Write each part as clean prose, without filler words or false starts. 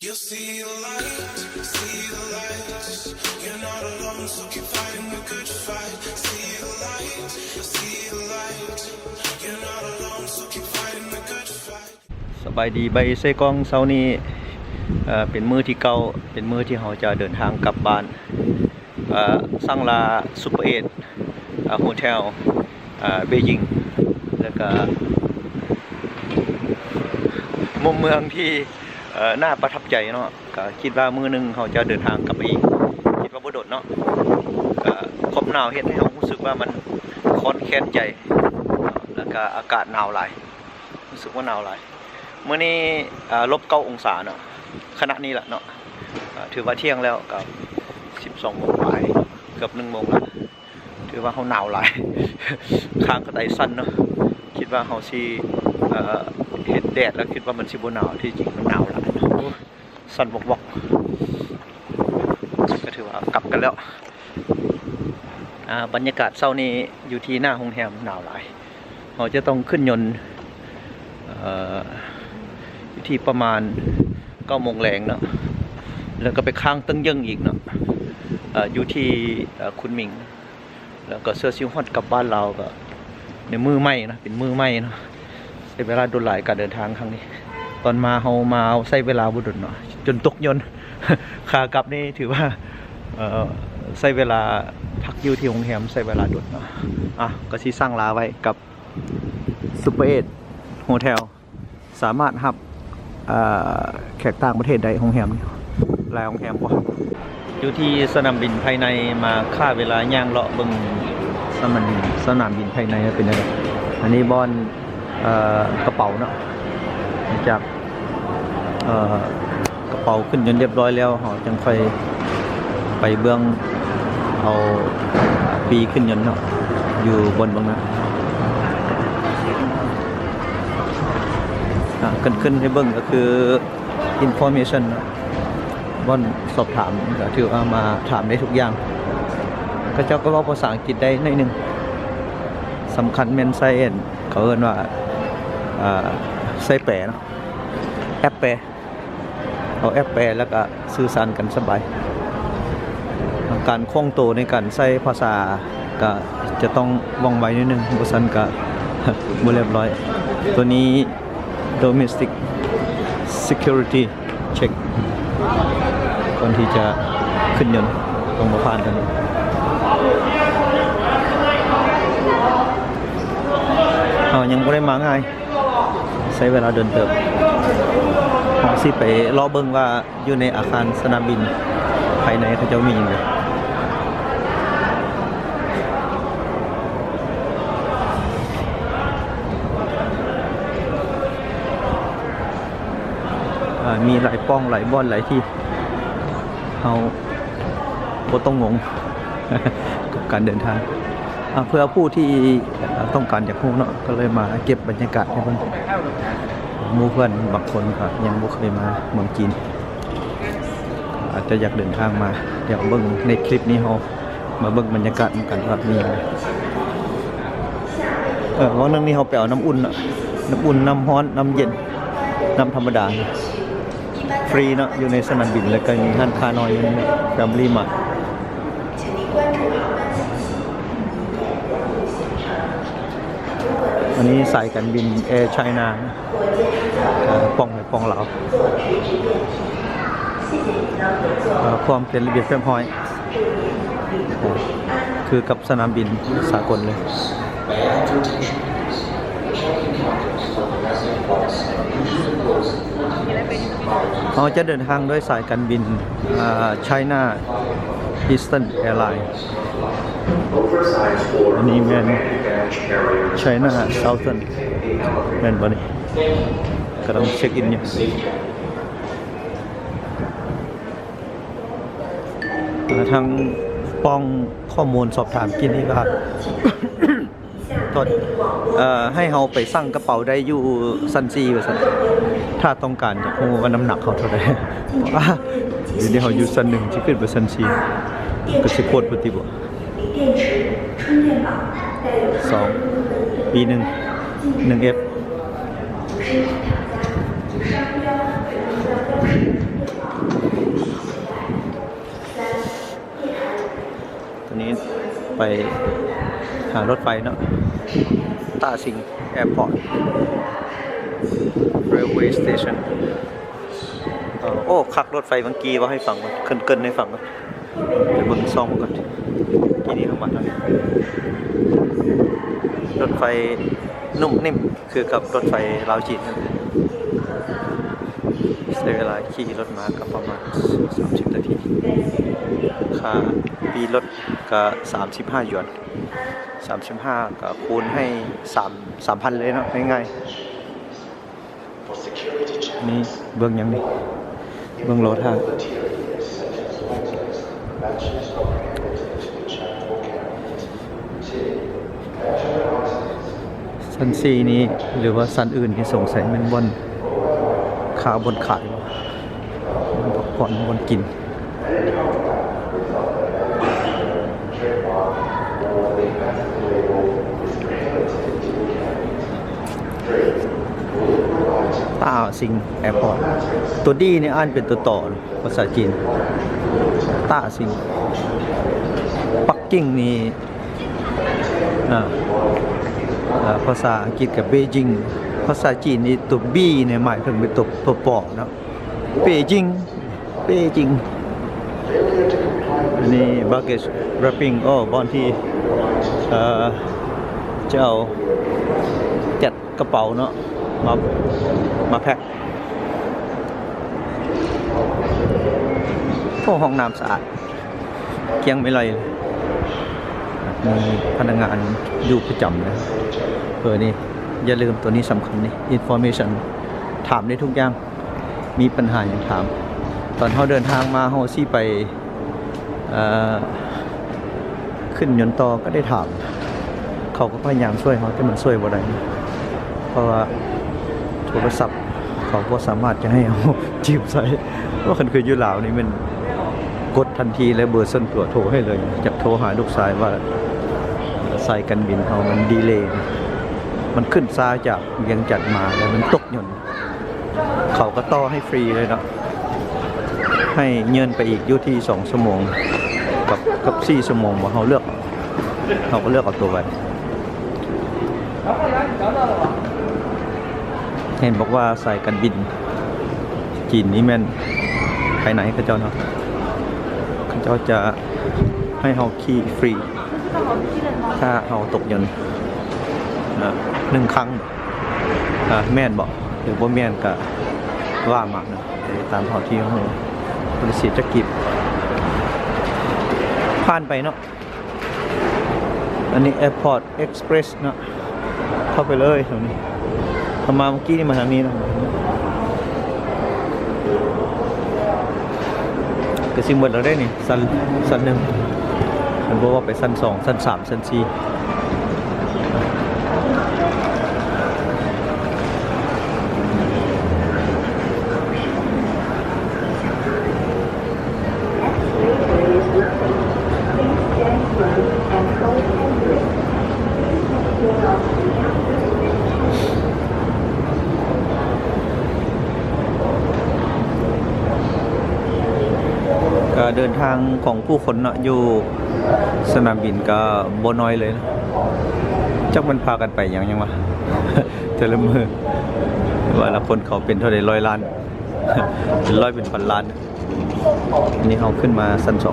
You'll see the light, see the light. You're not alone, so keep fighting the good fight. See the light, see the light. You're not alone, so keep fighting the good fight. สบายดีใบเซกองเช้านี้เป็นมื้อที่เก่าเป็นมื้อที่เราจะเดินทางกลับบ้านซังลาซุปเปอร์8โฮเทลเบจิงแล้วก็มุมเมืองที่น่าประทับใจเนาะก็คิดว่ามื้อนึงเราจะเดินทางกลับไปอีกคิดว่าบ่โดดเนาะความหนาวเฮ็ดให้เรารู้สึกว่ามันค้อนแค้นใจแล้วก็อากาศหนาวหลายรู้สึกว่าหนาวหลายมื้อนี้-9 องศาเนาะขณะนี้แหละเนาะถือว่าเที่ยงแล้วกับ12 โมงปลายเกือบ1 โมงแล้วถือว่าเขาหนาวหลายข้างกระไดสั้นเนาะคิดว่าเขาสิเห็นแดดแล้วคิดว่ามันสิบ่หนาวที่จริงมันหนาวหลายสั่นวอกๆก็ถือว่ากลับกันแล้วบรรยากาศเช้านี้อยู่ที่หน้าโรงแรมหนาวหลายเราจะต้องขึ้นยนต์อยู่ที่ประมาณ9 โมงแรงเนาะแล้วก็ไปค้างตึ้งยึ่งอีกเนาะอยู่ที่คุณหมิงแล้วก็เสื้อซิวฮอตกลับบ้านเราก็ในมือใหม่นะเป็นมือใหม่เนาะใช้เวลาโดนหลายการเดินทางครั้งนี้ตอนมาเรามาเอาใช้เวลาบุดุเนาะจนตกยนต์ ขากลับนี่ถือว่าใช้เวลาพักอยู่ที่โรงแรมใช้เวลาดุเนาะก็สิสร้างลาไว้กับซุปเปอร์8โฮเทลสามารถรับแขกต่างประเทศได้โรงแรมหลายโรงแรมบ่อยู่ที่สนามบินภายในมาค่าเวลาย่างเลาะเบิ่งสนามบินภายในเป็นยังไงอันนี้บอนกระเป๋าเนาะจากกระเป๋าขึ้นจนเรียบร้อยแล้วเราจึงค่อยไปเบื้องเอาปีขึ้นยนต์เนาะอยู่บนตรงนั้นขึ้นให้เบิ่งก็คือ information บอนสอบถามก็ถือว่ามาถามได้ทุกอย่างก็เจ้าก็เว้าภาษาอังกฤษได้หน่อยนึงสำคัญแม่นไซเอ็นเขาเอิ้นว่าไซแปรเนาะแอปแปรเอาแอปแปรแล้วก็สื่อสารกันสบายการคล่องตัวในการใช้ภาษาก็จะต้องว่องไวนิดนึงบ่ซั่นก็บ่เรียบร้อยตัวนี้ domestic security check ก่อนที่จะขึ้นยนต์ต้องมาผ่านกันยังไม่ได้มาง่ายใช้เวลาเดินเติบเราสิไปรอเบิ่งว่าอยู่ในอาคารสนามบินภายในเขาจะมีอย่างไรมีหลายป้องหลายบ่อนหลายที่เราบ่ต้องงง กับการเดินทางเพื่อผู้ที่ต้องการอยากรู้เนาะก็เลยมาเก็บบรรยากาศให้เพิ่นหมู่เพื่อนบางคนก็ยังบ่เคยมาเมืองจีนอาจจะอยากเดินทางมาเดี๋ยวเบิ่งในคลิปนี้เรามาเบิ่งบรรยากาศกันว่ามีอะไรวันนึงนี่เราไปเอาน้ำอุ่นน้ำร้อนน้ำเย็นน้ำธรรมดาฟรีเนาะอยู่ในสนามบินแล้วก็มีร้านค้าน้อยอยู่นี่แฟมิลี่มาร์ทอันนี้สายการบินแอร์ไชน่าป้องเราความเป็นระเบียบเรียบร้อยคือกับสนามบินสากลเลยเราจะเดินทางด้วยสายการบินChina Eastern Airlines อันนี้แมน China Southern แมนบ่นี่กำลังเช็คอินอยู่ทางป้องข้อมูลสอบถามกินนี่ว่า ให้เราไปสั่งกระเป๋าได้อยู่ซันซีว่าซั่นถ้าต้องการจะรู้ว่าน้ำหนักเขาเท่าไหร่เดี๋ยวนี้เขาอยู่ซัน1สิขึ้นไปซันซีก็สิโคตรปฏิบ่2 B1 1F ไปหารถไฟเนาะต้าสิงแอร์พอร์ต railway station โอ้คักรถไฟเมื่อกี้ว่าให้ฟังก่อนเกินให้ฟังก่อนไปเบิ่งซ่องก่อนทีนี้เข้ามาแล้วรถไฟนุ่มนิ่มคือกับรถไฟลาวจีนใช้เวลาขี่รถมาก็ประมาณ30 นาทีค่าปีรถก็35 หยวน35ก็คูณให้3,000 เลยเนาะง่ายๆนี่เบื้องยังนี่เบื้องโลท่าซันซีนี้หรือว่าซันอื่นที่สงสัยมันบนขาบนขายบนพักผ่อนบนกินต้าซิงแอร์พอร์ตตัวดีนี่อ่านเป็นตัวต่อภาษาจีนต้าซิงปักกิ่งนี่ภาษาอังกฤษกับเบจิงภาษาจีนนี่ตัวบีเนี่ยหมายถึงเป็นตัวปอเนาะเบจิงนี่ baggage wrapping บอนที่จะเอาจัดกระเป๋าเนาะมาแพ็คพวกห้องน้ำสะอาดเกี้ยงไม่เลยมีพนักงานอยู่ประจำนะนี่อย่าลืมตัวนี้สำคัญนี่ information ถามได้ทุกอย่างมีปัญหาอย่างถามตอนเขาเดินทางมาเขาซี่ไปขึ้นยนต์ต่อก็ได้ถามเขาก็พยายามช่วยเขาแต่มันช่วยบ่ได้เพราะว่าโทรศัพท์เขาก็สามารถจะให้เอาจีบใส่ว่าคันคืออยู่ลาวนี่มันกดทันทีและเบอร์ส่วนตัวโทรให้เลยจากโทรหาลูกชายว่าสายการบินเขามันดีเลย์มันขึ้นซ้าจากเวียงจันทน์มาแล้วมันตกหย่นเขาก็ต่อให้ฟรีเลยเนาะให้เงินไปอีกอยู่ที่2 ชั่วโมงกับ4 ชั่วโมงว่าเขาก็เลือกเอาตัวไว้เห็นบอกว่าสายการบินจีนนี้แม่นไปไหนเขาเจ้าเนาะเขาเจ้าจะให้เขาขี่ฟรีถ้าเขาตกยนต์1 ครั้งแม่นบอกหรือว่าแม่นก็ว่ามานะตามเท่าที่เขาบริษัทจะกิบผ่านไปเนาะอันนี้ Airport Express เนาะเข้าไปเลยตรงนี้พอมาเมื่อกี้นี่มาทางนี้นะก็ซิมเบิร์ดเราได้นี่สั้น 1มันบอกว่าไปสั้น 2 สั้น 3 สั้น 4เดินทางของผู้คนเนาะอยู่สนามบินก็บ่น้อยเลยนะจักมันพากันไปยังวะ แต่ละมือว่าละคนเขาเป็นเท่าใด100 ล้าน เป็นร้อยเป็นพันล้านอันนี้เขาขึ้นมาชั้น 2 2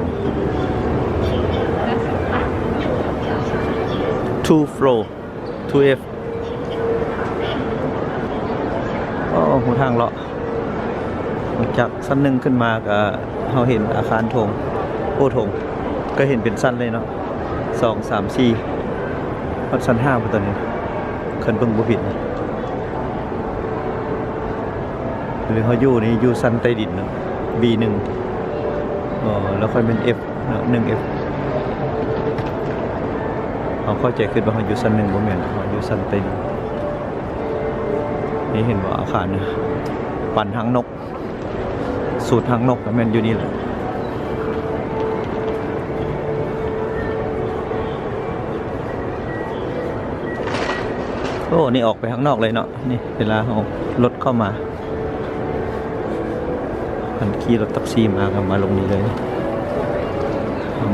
floor 2F หัวทางเลาะจากชั้น 1ขึ้นมาก็เราเห็นอาคารโถงโถงก็เห็นเป็นสั้นเลยเนาะ2 3 4ชั้น 5ตัวนี้คันเบิ่งบ่ผิดหรือเขาอยู่ชั้นใต้ดินเนาะ B1 แล้วค่อยเป็น F เนาะ 1F เขาเข้าใจขึ้นว่าเขาอยู่ชั้น 1บ่แม่นเขาอยู่ชั้นใต้ดินนี่เห็นว่าอาคารเนี่ยปั่นหางนกสูตรหางนกแม่นอยู่นี่แหละนี่ออกไปข้างนอกเลยเนาะนี่เวลาเอารถเข้ามามันขี่รถแท็กซี่มาก็มาลงนี้เลย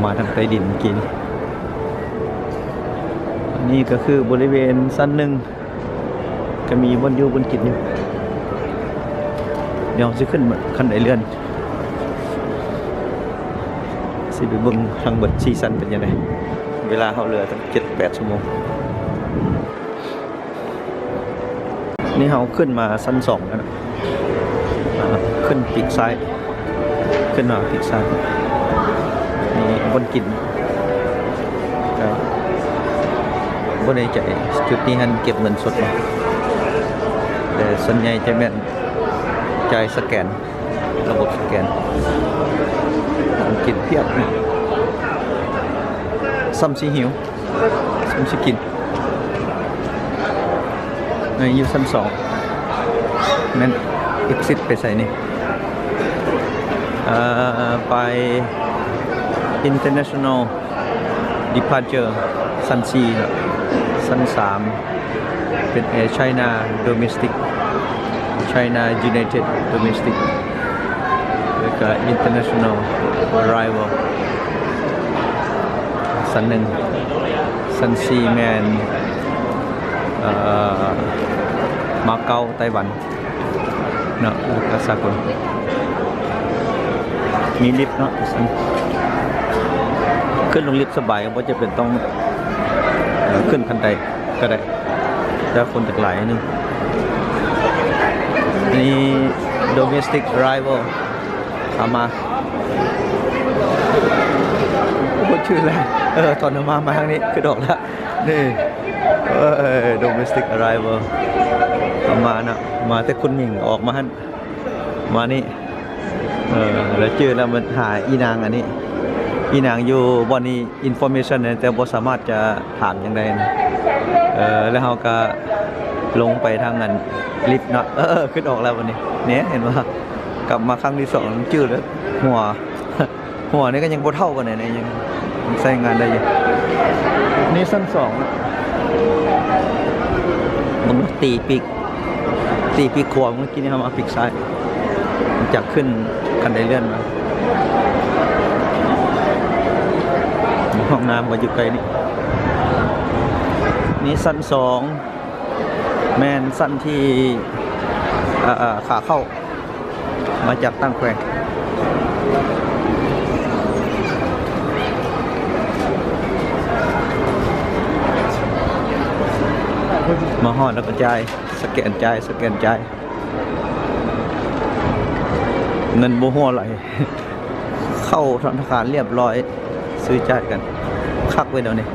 มาทางใต้ดินกิน นี่ก็คือบริเวณสั้นหนึ่งก็มีบนอยู่บนกินอยู่เดี๋ยวจะขึ้นคันไดเลื่อนสิไปเบิ่งทางเบิดซีซั่นเป็นยังไงเวลาเขาเรือตั้ง7-8 ชั่วโมงนี่เขาขึ้นมาชั้น2แล้วนะขึ้นปีกซ้ายขึ้นมาปีกซ้ายนี่บนกินบนในใจจุดนี้ฮันเก็บเงินสดมาแต่ส่วนใหญ่จะแม่นจ่ายสแกนระบบสแกนกินเพียบนะซ้ำซีหิวซ้ำซีกินในอยู่ชั้น2นั่น exit ไปใส่นี่ไป international departure ชั้น4ครับชั้น3เป็น Air China Domestic China United Domestic แล้วก็ International Arrival ชั้น1ชั้น4แมนมาเก๊าไต้หวันเนาะแล้วก็สากลมีลิฟต์เนาะขึ้นลงลิฟต์สบายเพราะจะเป็นต้องขึ้นคันใดก็ได้แต่คนจากหลายนึงนี่ domestic arrival ขามาโอ้ชื่ออะไรตอนนมาทางนี้คือดอกแล้วนี่domestic arrival ขามานะมาแต่คุณหญิงออกมาหันมานี่แล้วชื่อแล้วมันหาอีนางอันนี้อีนางอยู่บอนนี้ information แต่บ่สามารถจะถามอย่างใดนะแล้วเราก็ลงไปทางนั้นลิฟต์เนาะขึ้นออกแล้ววันนี้เนี่ยเห็นว่ากลับมาครั้งที่2จืดแล้วหัวนี่ก็ยังบ่เท่ากันเนี่ยยังใช้งานได้อยู่นี่ชั้น2มันตีปีกขวาเมื่อกี้นี่มาปีกซ้ายจากขึ้นคันไดเลื่อนมาห้องน้ำก็อยู่ไกลนี่ชั้น2แมนชั้นที่ขาเข้ามาจากตั้งแควมาฮอดแล้วก็จ่ายสแกนจ่ายเงินบ่หัวไหลเข้าธนาคารเรียบร้อยซื้อจ่ายกันคักไว้แล้วนี่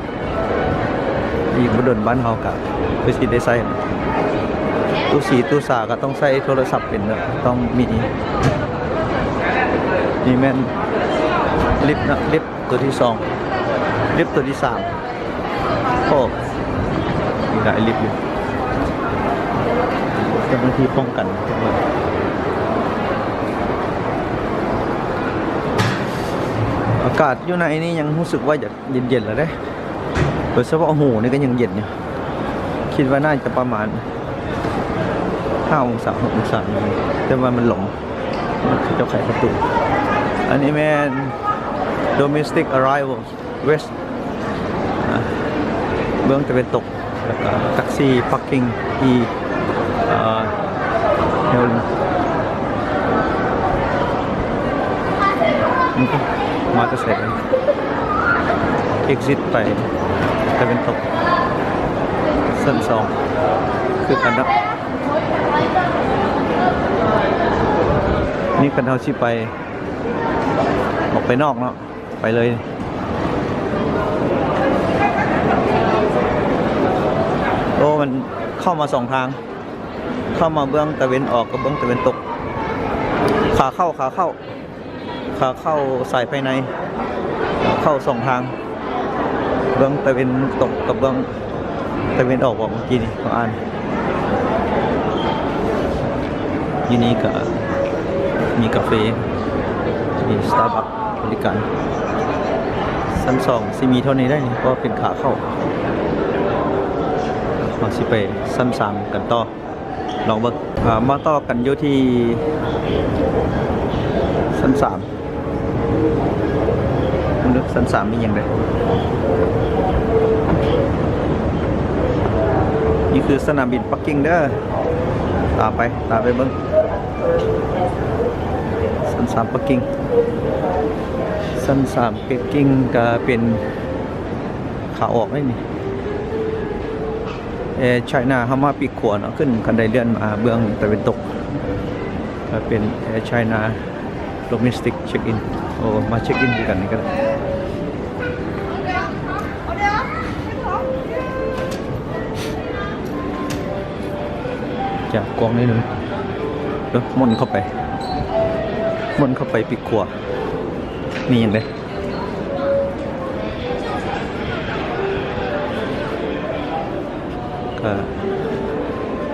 อีกบ่ดนบ้านเฮากะคือสิได้ใช้ตู้สีตู้สาก็ต้องใช้โทรศัพท์เป็นเนาะต้องมีนี่แม่นลิฟต์นะลิฟต์ตัวที่2ลิฟต์ตัวที่3โอ้มีหลายลิฟต์อยู่เจ้าหน้าที่ป้องกันอากาศอยู่ในนี้ยังรู้สึกว่าจะเย็นๆแล้วเด้โดยเฉพาะหูนี่ก็ยังเย็นอยู่คิดว่าน่าจะประมาณ5 องศา 6 องศาแต่ว่ามันหลงเจ้าไขประตูอันนี้แม่น domestic arrival west เบื้องตะวันตกแล้วก็แท็กซี่ parking ที่เฮลมาเกษตร exit ไปตะวันตกชั้น2คือกันนะนี่กันเท่าที่ไปออกไปนอกเนาะไปเลยโอ้มันเข้ามา2 ทางเข้ามาเบื้องตะวันออกกับเบื้องตะวันตกขาเข้าสายภายในเข้า2 ทางเบื้องตะวันตกกับเบื้องตะวันออกบอกเมื่อกี้นี่ของอ่านที่นี่ก็มีกาแฟมีสตาร์บัคบริการชั้น2สิมีเท่านี้ได้นี่เพราะเป็นขาเข้ามาสิไปชั้น3กันต่อลองเบิ่งมาต่อกันอยู่ที่ชั้น3นึกชั้น3มีอย่างไร นี่คือสนามบินปักกิ่งเด้อตามไปเบิ้งสันสามปักกิ่งสันสามปักกิ่งก็เป็นขาออกได้นี่ไชน่าเฮามาปีกขวาเนาะขึ้นกันไดเลื่อนมาเบื้องตะวันตกเป็นไชน่าโดเมสติกเช็คอินโอ้มาเช็คอินด้วยกันนี่ก็ได้จากกองนิดนึงเดี๋ยวม่นเข้าไปปีกขวามีอย่างไรก็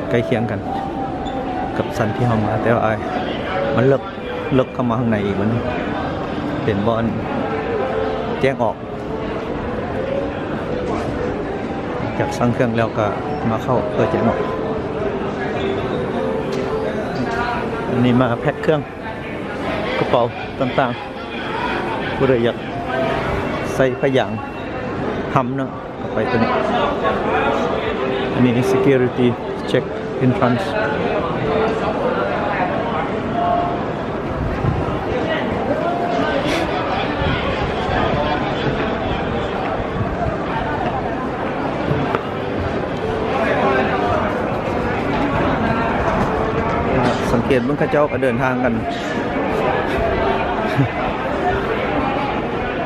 ใกล้เคียงกันกับสันที่เรามาแต่ว่ามันเลิกเข้ามาข้างในอีกมันเป็นบอลแจ้งออกจากสั่งเครื่องแล้วก็มาเข้าแจ้งออกอันนี้มาแพ็คเครื่องกระเป๋าต่างๆผู้ใดอยากใส่พยางทำเนาะก็ไปตัวนี้อันนี้ security check entrance สังเกตเมื่อข้าเจ้าก็เดินทางกัน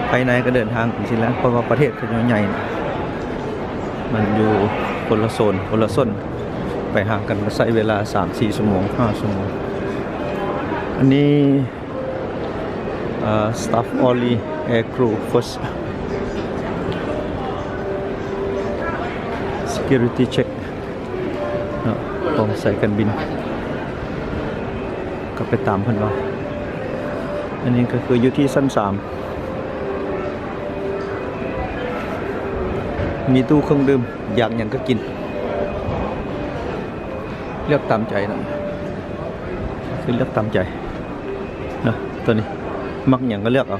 ภายในก็เดินทางจริงๆแล้วเพราะว่าประเทศเขาใหญ่มันอยู่คนละโซนคนละส้นไปห่างกันก็ใช้เวลา 3-4 ชั่วโมง 5 ชั่วโมงอันนี้ staff only air crew first security check ต้องใส่กันบินก็ไปตามเพิ่นว่าอันนี้ก็คืออยู่ที่ชั้น 3มีตู้เครื่องดื่มอยากอย่างก็กินเลือกตามใจนะคือเลือกตามใจนะตัวนี้มักอย่างก็เลือกเอา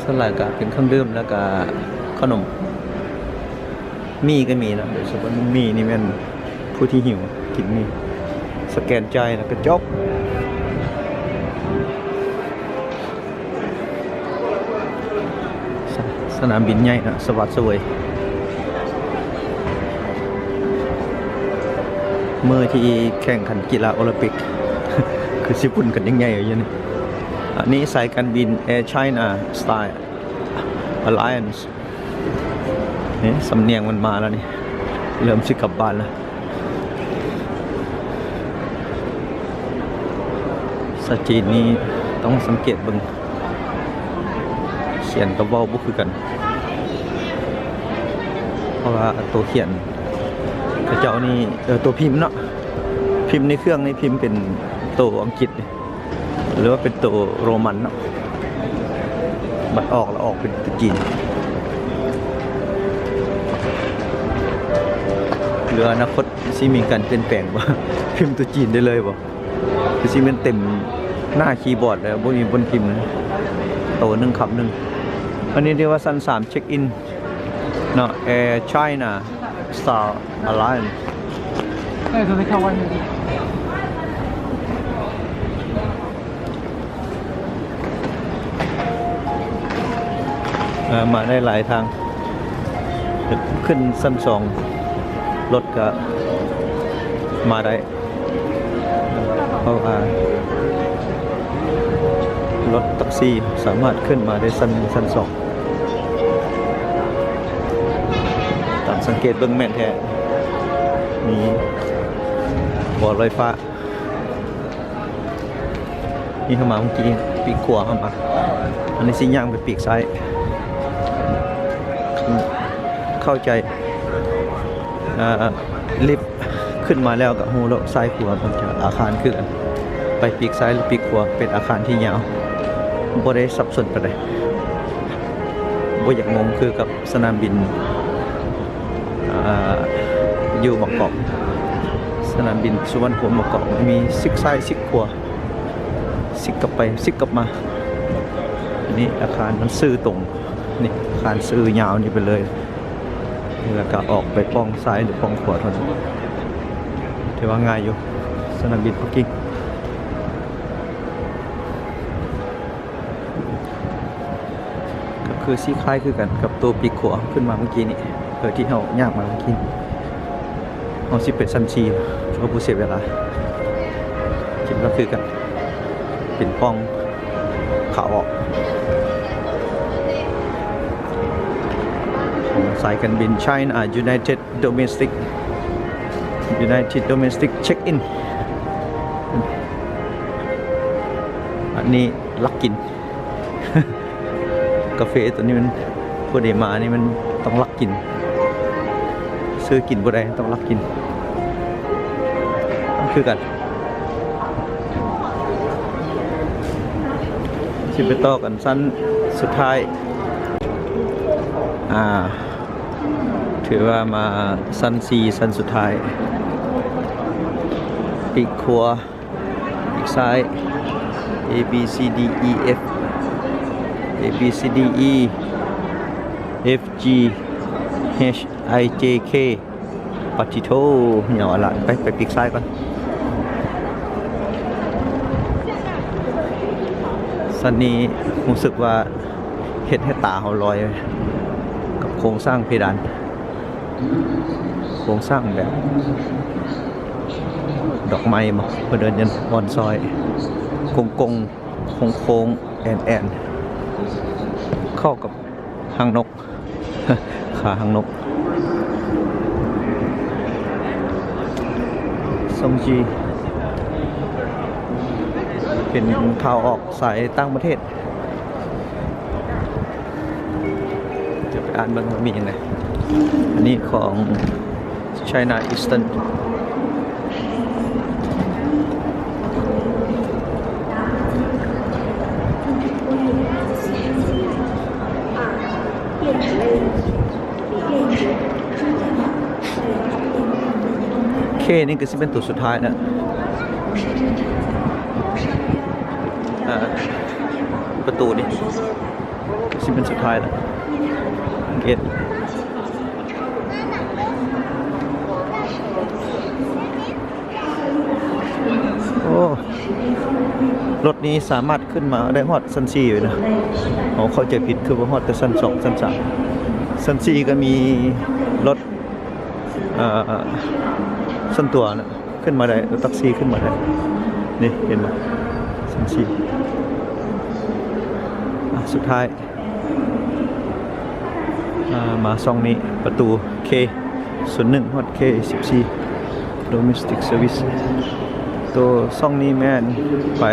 สลายก็เป็นเครื่องดื่มแล้วก็ขนมมีก็มีนะโดยเฉพาะมีนี่เป็นผู้ที่หิวกินมีสแกนใจายแล้วก็จบสนามบินใหญ่นะสวัสดิ์สวยเมื่อที่แข่งขันกีฬาโอลิมปิก คือสิปุ่นกันยังไงอย่างนี้อันนี้สายการบิน Air China Style Alliance นี่สำเนียงมันมาแล้วนี่เริ่มสิกลับบ้านแล้วสจีนนี้ต้องสังเกตเบิ่งเขียนกับเว้าบ่คือกันเพราะว่าตัวเขียนเขาเจ้านี่ตัวพิมพ์เนาะพิมพ์ในเครื่องนี่พิมพ์เป็นตัวอังกฤษหรือว่าเป็นตัวโรมันเนาะบัดออกแล้วออกเป็นตัวจีนหรืออนาคตสิมีการเปลี่ยนแปลงบ่ พิมพ์ตัวจีนได้เลยบ่คือสิมันเต็มหน้าคีย์บอร์ดแล้วบ่มีบนพิมพ์นะตัวนึงคำนึงอันนี้เรียกว่าซัน3เช็คอินเนาะ Air China Star Alliance ตัวนี้เข้าวันนี้มาได้หลายทางขึ้นชั้น2รถก็มาได้เพราะว่ารถแท็กซี่สามารถขึ้นมาได้ชั้น2ตามสังเกตเบื้องแม่นแท้มีบ่อลอยฟ้านี่เข้ามาเมื่อกี้ปีกขวาเข้ามาอันนี้สิย่างไปปีกซ้ายเข้าใจลิฟต์ขึ้นมาแล้วกับหูแล้วซ้ายขวามันจะอาคารคือกันไปปีกซ้ายหรือปีกขวาเป็นอาคารที่ยาวบ่ได้สับสนไปเลยบ่อยากงงคือกับสนามบินอยู่บางกอกสนามบินสุวรรณภูมิบางกอกมีซิกซ้ายซิกขวาซิกกลับไปซิกกลับมาอันนี้อาคารมันซื่อตรงนี่อาคารซื่อยาวนี่ไปเลย แล้วก็ออกไปป้องซ้ายหรือป้องขวาเท่านั้นถือว่าง่ายอยู่สนามบินปักกิ่งก็คือซีคล้ายคือกันกับตัวปีกขวาขึ้นมาเมื่อกี้นี่ที่เราย่างมาเมื่อกี้เอาสิเป็นซันชีเพราะผู้เสียเวลาคิดว่าคือกันเป็นป้องขาออกสายการบิน China United Domestic Check-in อันนี้ลักกิน กาแฟตัวนี้มันผู้ใดมานี่มันต้องลักกินซื้อกินบ่ได้ต้องลักกินต้องคือกันสิไปต่อกันสั้นสุดท้ายถือว่ามาสั้น4สั้นสุดท้ายปีกขวาปีกซ้าย A B C D E F A B C D E F G H I J K ปัติโทเหนียวละไปปีกซ้ายก่อนสันนี้รู้สึกว่าเห็ดให้ตาเขาลอยกับโครงสร้างเพดานโครงสร้างแบบดอกไม้มาเพื่อเดินยันบอนซอยโค้งแอนเข้ากับหางนก ขาหางนกซงจีเป็นข่าวออกสายต่างประเทศจะไปอ่านบ้างว่ามียังไงอันนี้ของ China Eastern K นี่ก็จะเป็นตัวสุดท้ายนะประตูนี่สิเป็นสุดท้ายแล้วเกตโอ้รถนี้สามารถขึ้นมาได้ฮอดซันซีอยู่นะเข้าใจผิดคือว่าฮอดแต่ซัน2ซัน3ซันซีก็มีรถส่วนตัวนะขึ้นมาได้รถแท็กซี่ขึ้นมาได้นี่เห็นไหมซันซีสุดท้ายมาซองนี้ประตู K01 ฮอด K14 Domestic Service ตัวซองนี้แม่นไป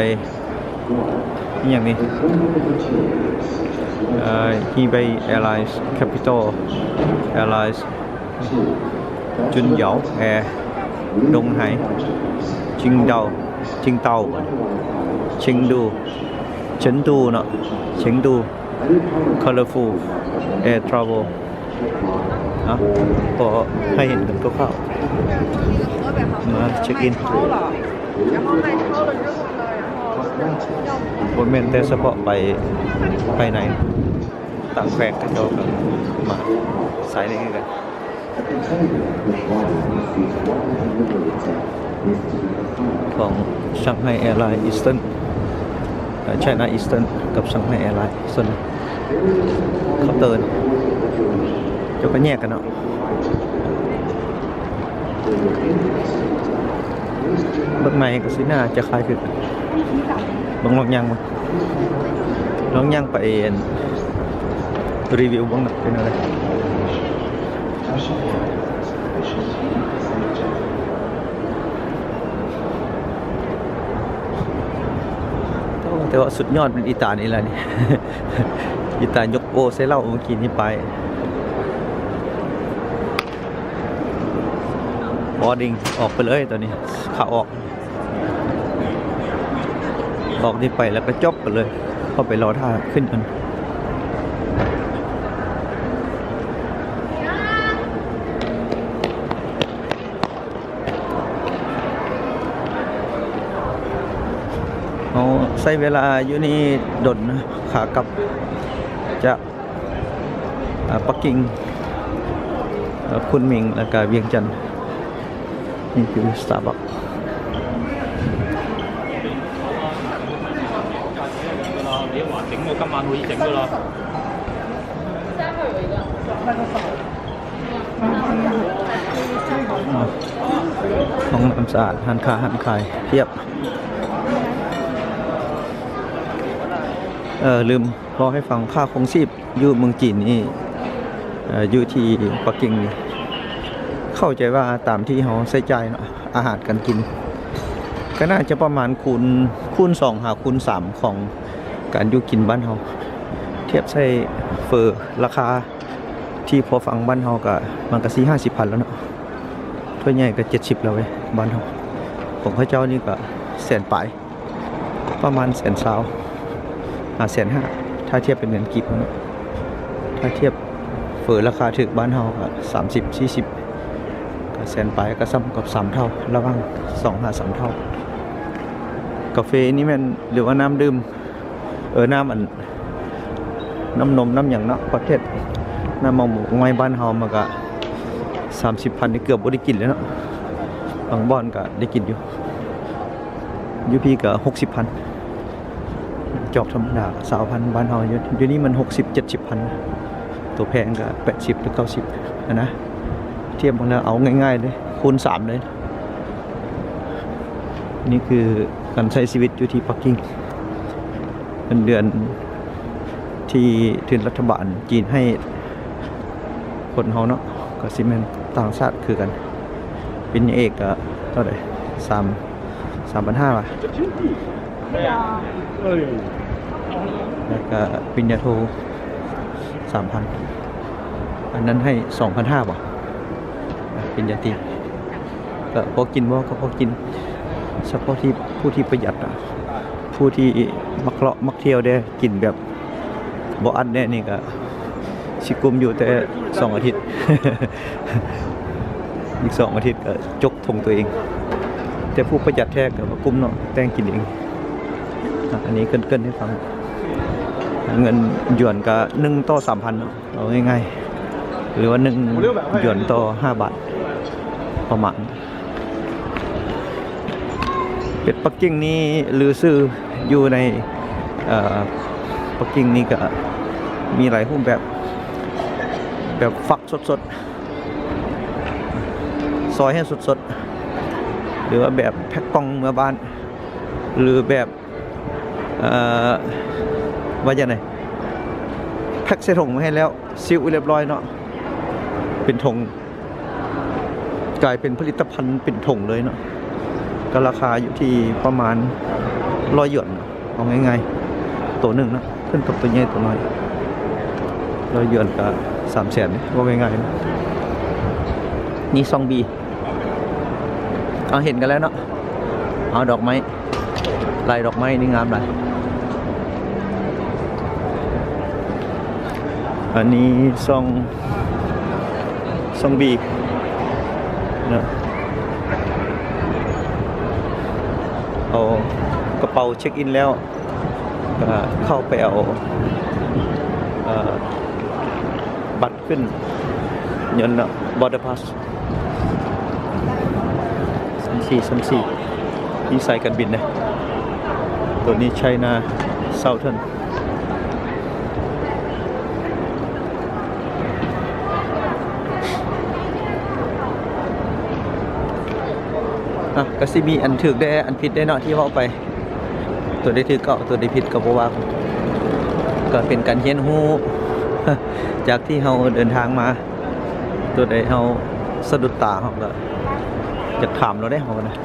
อย่างนี้Hebei Airlines Capital Airlines จุนเหยาแอร์ดงไหจิงเตาเฉินดูเนาะเฉิงดู Colorful Air Travel พอให้เห็นกันคร่าวๆมาเช็คอินบนเมนแต่เฉพาะไปไหนต่างแฝงกันโดกันมาสายนี้กันของช่างไฮแอร์ไลน์อีสเทิร์นChina Eastern กับช่างไฮแอร์ไลน์ส่วนเขาเตินจะก็แยกกันเนาะเบื้องในกับสีหน้าจะคล้ายคือเบื้องลองยังไปรีวิวบ้างนะเป็นอะไรแต่ว่าสุดยอดเป็นอีตานี่แหละนี่ อีตายกโอใส่เหล้าเมื่อกี้นี้ไปบอร์ดิ้งออกไปเลยตอนนี้ขาออกนี่ไปแล้วก็จบไปเลยเข้าไปรอท่าขึ้นกันใช้เวลาอยู่นี่ดนขากลับจะปักกิ่ง คุณมิงแล้วก็เวียงจันทร์นี่คือสตาร์บัค 你話整我今晚可以整噶啦。ห้องน้ำสะอาดหันค้าหันขายเพียบลืมบอกให้ฟังค่าคงชีพอยู่เมืองจีนนี่อยู่ที่ปักกิ่งนี่เข้าใจว่าตามที่เขาใส่ใจเนาะอาหารการกินก็น่าจะประมาณคูณ2หาคูณ3ของการอยู่กินบ้านเราเทียบใส่เฟอร์ราคาที่พอฟังบ้านเราก็มันก็40-50 พันแล้วเนาะถ้วยใหญ่ก็70แล้วเว้ยบ้านเราของพระเจ้านี่ก็แสนปลายประมาณ120,000 150,000ถ้าเทียบเป็นเงินกีบเนาะถ้าเทียบเฟอร์ราคาถึกบ้านเราก็30-40ก็แสนปลายก็ซ้ำกับ3เท่าระหว่าง2-3 เท่ากาแฟนี่มันหรือว่าน้ำดื่มน้ำนมน้ำอย่างเนาะประเทศน้ำมะม่วงไม้บ้านเฮามันก็30,000นี่เกือบบ่ได้กินเลยเนาะบางบ่อนก็ได้กินอยู่พี่ก็60,000จอกธรรมดา20,000บ้านเฮาอยู่นี่มัน60-70,000ตัวแพงก็80 หรือ 90นะเทียบกันแล้วเอาง่ายๆเลยคูณ3เลยนี่คือการใช้ชีวิตอยู่ที่ปักกิ่งเป็นเดือนที่ถึงรัฐบาลจีนให้คนเฮาเนาะก็สิแม่นต่างชาติคือกันปริญญาเอกก็เท่าไหร่3,500ว่ะแล้วก็ปริญญาโท 3,000 อันนั้นให้ 2,500 บ่ปริญญาตรีก็พอกินบ่ก็พอกินเฉพาะที่ผู้ที่ประหยัดผู้ที่มักเลาะมักเที่ยวได้กินแบบบ่อัดแน่นี่ก็สิกุมอยู่แต่2 อาทิตย์ อีก2 อาทิตย์ก็จกทงตัวเองแต่ผู้ประหยัดแท้ก็มากุมเนาะแต่งกินเองอันนี้เกินๆให้ฟังเงินหยวนก็1 ต่อ 3,000 เนาะเอาง่ายๆหรือว่า1หยวนต่อ5 บาทประมาณเป็ดปักกิ่งนี่ลือซื่ออยู่ในปักกิ่งนี่ก็มีหลายรูปแบบฟักสดๆซอยให้สดๆหรือว่าแบบแพ็คกล่องเมื่อบ้านหรือแบบว่าอย่างไรแพ็คใส่ถุงมาให้แล้วซีลเรียบร้อยเนาะเป็นถุงกลายเป็นผลิตภัณฑ์เป็นถุงเลยเนาะก็ราคาอยู่ที่ประมาณ100 หยวนเอาง่ายๆตัวหนึ่งนะขึ้นกับตัวใหญ่ตัวน้อย100 หยวนก็300,000ว่าง่ายๆนะนี่ซองบีเอาเห็นกันแล้วเนาะเอาดอกไม้ลายดอกไม้นี่งามเลยอันนี้ซองบีเนาะเอากระเป๋าเช็คอินแล้วเข้าไปเอาบัตรขึ้นเงินเนาะบอร์เดอร์พาส34นี่ใส่กันบินนะตัวนี้ไชน่าเซาเทิร์นก็สิมีอันถึกได้อันผิดได้เนาะที่เขาไปตัวได้ถึกก็ตัวได้ผิดก็บ่ว่าก็เป็นการเรียนรู้ จากที่เราเดินทางมาตัวใดเราสะดุดตาเราก็อยากถามเราได้เรานะ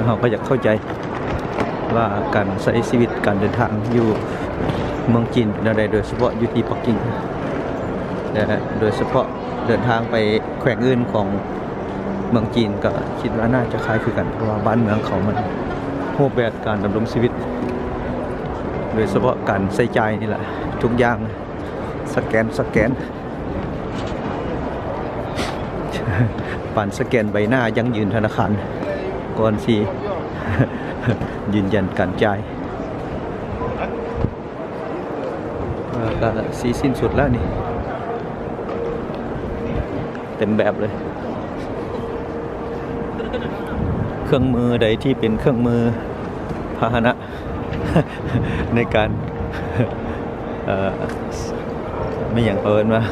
เราก็อยากเข้าใจว่าการใช้ชีวิตการเดินทางอยู่เมืองจีนเป็นอะไรโดยเฉพาะอยู่ที่ปักกิ่งโดยเฉพาะเดินทางไปแขวงอื่นของเมืองจีนก็คิดว่าน่าจะคล้ายคือกันเพราะว่าบ้านเมืองเขามันรูปแบบการดำรงชีวิตโดยเฉพาะการใส่ใจนี่แหละทุกอย่างสแกนผ่านสแกนใบหน้ายังยืนธนาคารก่อนสิ ยืนยันการจ่ายก็สิ้นสุดแล้วนี่ เต็มแบบเลย เครื่องมือใดที่เป็นเครื่องมือพาหนะ ในการ ไม่อย่างเอิญว่า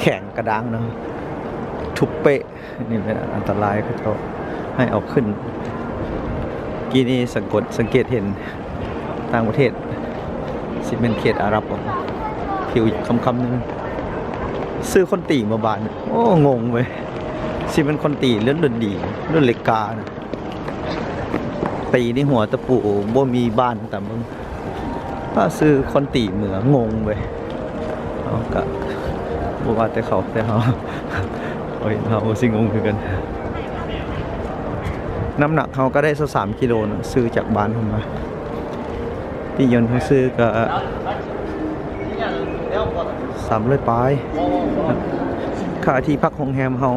แข่งกระด้างเนาะทุบเปะนี่เป็นอันตรายเขาจะให้เอาขึ้นกี้นี่สังเกตเห็นต่างประเทศสิเป็นเขตอาหรับผิวคำนึงซื้อคนตีมาบานโอ้งงเว้ยสิเป็นคนตีเลื่อนดนดีเลื่อนเหล็กกานะตีนี่หัวตะปูบ่มีบ้านแต่มึงถ้าซื้อคนตีเหมืองงเว้ยเอากะบ่ว่าแต่เขาแต่เขาโอ้ยเราสิงงคือกันน้ำหนักเขาก็ได้สัก3 กิโลนะซื้อจากบ้านผมมาพี่ยนต์เขาซื้อก็300 ปลายค่าที่พักโรงแรมเขา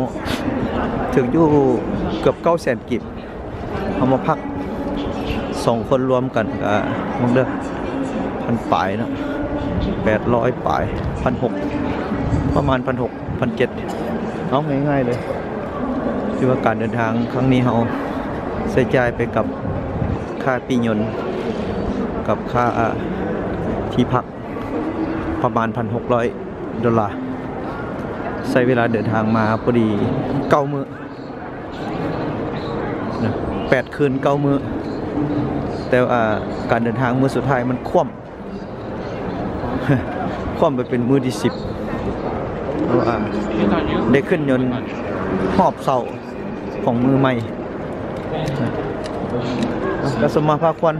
ถึงอยู่เกือบ900,000 กิบเขามาพัก2 คนรวมกันก็มึงเด้อ1,000 ปลายนะ800 ปลาย1,600ประมาณ1,600 1,700เอาง่ายๆเลยคือว่าการเดินทางครั้งนี้เขาใช้จ่ายไปกับค่าปียนต์กับค่าที่พักประมาณ$1,600ใช้เวลาเดินทางมาพอดี9 มื้อ8 คืน 9 มื้อแต่ว่าการเดินทางมื้อสุดท้ายมันคว่ำไปเป็นมื้อที่10เพราะว่าได้ขึ้นยนต์หอบเสาของมือใหม่กระสมมาภาควัน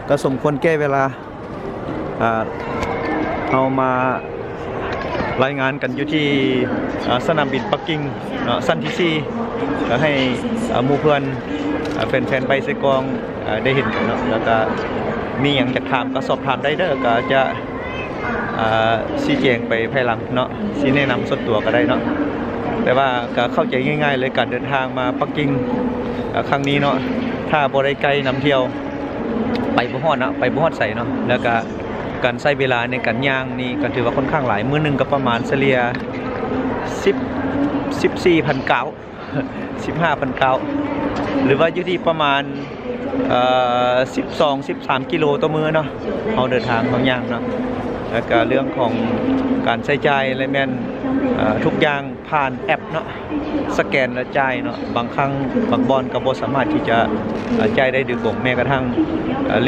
กระสมควรแก้เวลาเอามารายงานกันอยู่ที่สนามบินปักกิ่งสั้นที่4ก็ให้หมู่เพื่อนแฟนๆใบเซกองได้เห็นกันเนาะแล้วก็มีอย่างจะถามก็สอบถามได้เด้อก็จะชี้แจงไปภายหลังเนาะชี้แนะนำส่วนตัวก็ได้เนาะแต่ว่าก็เข้าใจง่ายๆเลยการเดินทางมาปักกิ่งครั้งนี้เนาะถ้าบ่ได้ไกลนำเที่ยวไปบ่ฮอดเนาะไปบ่ฮอดใส่เนาะแล้วก็การใช้เวลาในการย่างนี่ก็ถือว่าค่อนข้างหลายมื้อนึงก็ประมาณเฉลี่ย15,900 หรือว่าอยู่ที่ประมาณ12-13 กิโลต่อมื้อเนาะเอาเดินทางบางอย่างเนาะแล้วก็เรื่องของการใช้จ่ายอะไรแม่นทุกอย่างผ่านแอปเนาะสแกนแล้วจ่ายเนาะบางครั้งบางบอนก็บ่สามารถที่จะจ่ายได้โดยตรงแม้กระทั่ง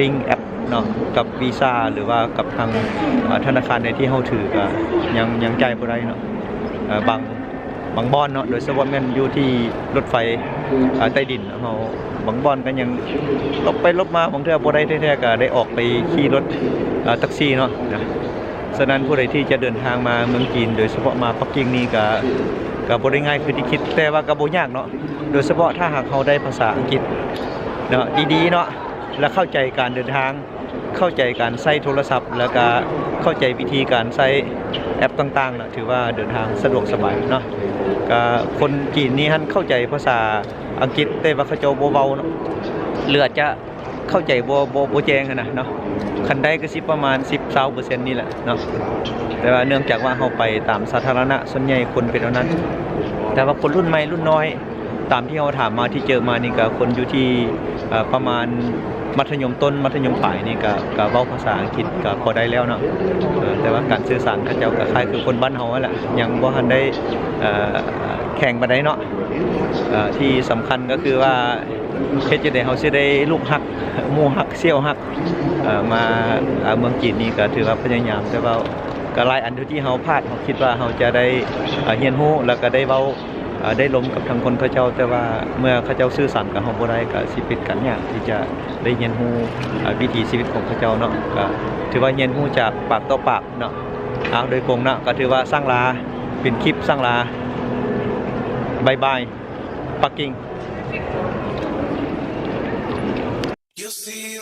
ลิงก์แอปเนาะกับวีซ่าหรือว่ากับทางธนาคารในที่เฮาถือก็ยังจ่ายบ่ได้เนาะบางบอนเนาะโดยเฉพาะแม่นอยู่ที่รถไฟใต้ดินเฮาบางบอนก็ยังลบไปลบมาบางเทื่อบ่ได้แท้ๆก็ได้ออกไปขี่รถแท็กซี่เนาะฉะนั้นผู้ใดที่จะเดินทางมาเมืองจีนโดยเฉพาะมาปักกิ่งนี่ก็บ่ได้ง่ายคือที่คิดแต่ว่าก็บ่ยากเนาะโดยเฉพาะถ้าหากเฮาได้ภาษาอังกฤษเนาะดีๆเนาะและเข้าใจการเดินทางเข้าใจการใช้โทรศัพท์แล้วก็เข้าใจวิธีการใช้แอปต่างๆนะถือว่าเดินทางสะดวกสบายเนาะก็คนจีนนี่ท่านเข้าใจภาษาอังกฤษแต่ว่าเขาเจ้าบ่เว้าเนาะเหลือจะเข้าใจบ่แจ้งนะเนาะคันได้ก็สิประมาณ 10-20% นี่แหละเนาะแต่ว่าเนื่องจากว่าเฮาไปตามสาธารณะส่วนใหญ่คนเป็นเท่านั้นแต่ว่าคนรุ่นใหม่รุ่นน้อยตามที่เฮาถามมาที่เจอมานี่ก็คนอยู่ที่ประมาณมัธยมต้นมัธยมปลายนี่ก็เว้าภาษาอังกฤษก็พอได้แล้วเนาะแต่ว่าการสื่อสารเขาเจ้าก็คล้ายคือคนบ้านเฮานั่นแหละยังบ่ทันได้แข่งปานใดเนาะที่สำคัญก็คือว่าเฮ็ดจังได๋เฮาสิได้ลูกฮักหมู่ฮักเสี่ยวฮักมาเมืองจีนนี่ก็ถือว่าพยายามแต่ว่าก็หลายอันที่เฮาพลาดเฮาคิดว่าเฮาจะได้เรียนรู้แล้วก็ได้เว้าได้ล้มกับทางคนเขาเจ้าแต่ว่าเมื่อเขาเจ้าสื่อสารกับเฮาบ่ได้ก็สิเป็นกันยากที่จะได้เรียนรู้วิถีชีวิตของเขาเจ้าเนาะก็ถือว่าเรียนรู้จากปากต่อปากเนาะโดยกงเนาะก็ถือว่าสร้างลาเป็นคลิปสร้างลาบายบายปักกิ่ง You'll see